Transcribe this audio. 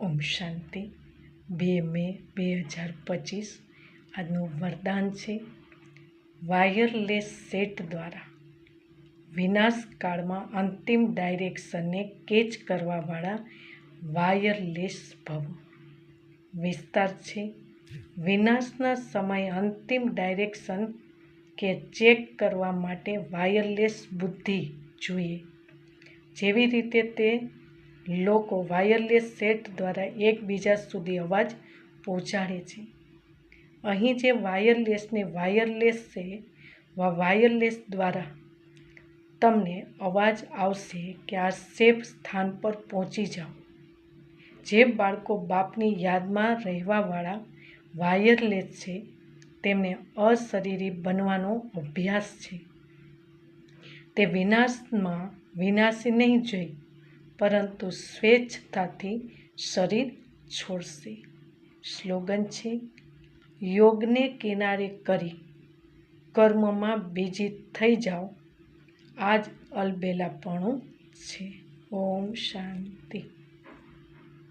ઓમ શાંતિ 2 મે 2025 આજનું વરદાન છે વાયરલેસ સેટ દ્વારા વિનાશ કાળમાં અંતિમ ડાયરેક્શનને કેચ કરવાવાળા વાયરલેસ ભવ. વિસ્તાર છે વિનાશના સમયે અંતિમ ડાયરેક્શન કે ચેક કરવા માટે વાયરલેસ બુદ્ધિ જોઈએ. જેવી રીતે તે લોકો વાયરલેસ સેટ દ્વારા એકબીજા સુધી અવાજ પહોંચાડે છે. અહીં જે વાયરલેસ છે વાયરલેસ દ્વારા તમને અવાજ આવશે કે આ સેફ સ્થાન પર પહોંચી જાઓ. જે બાળકો બાપની યાદમાં રહેવાવાળા વાયરલેસ છે તેમને અશરીરી બનવાનો અભ્યાસ છે. તે વિનાશમાં વિનાશી નહીં જોઈ પરંતુ સ્વેચ્છતાથી શરીર છોડશે. સ્લોગન છે યોગને કિનારે કરી કર્મમાં બીજી થઈ જાઓ. આ જ અલબેલાપણું છે. ઓમ શાંતિ.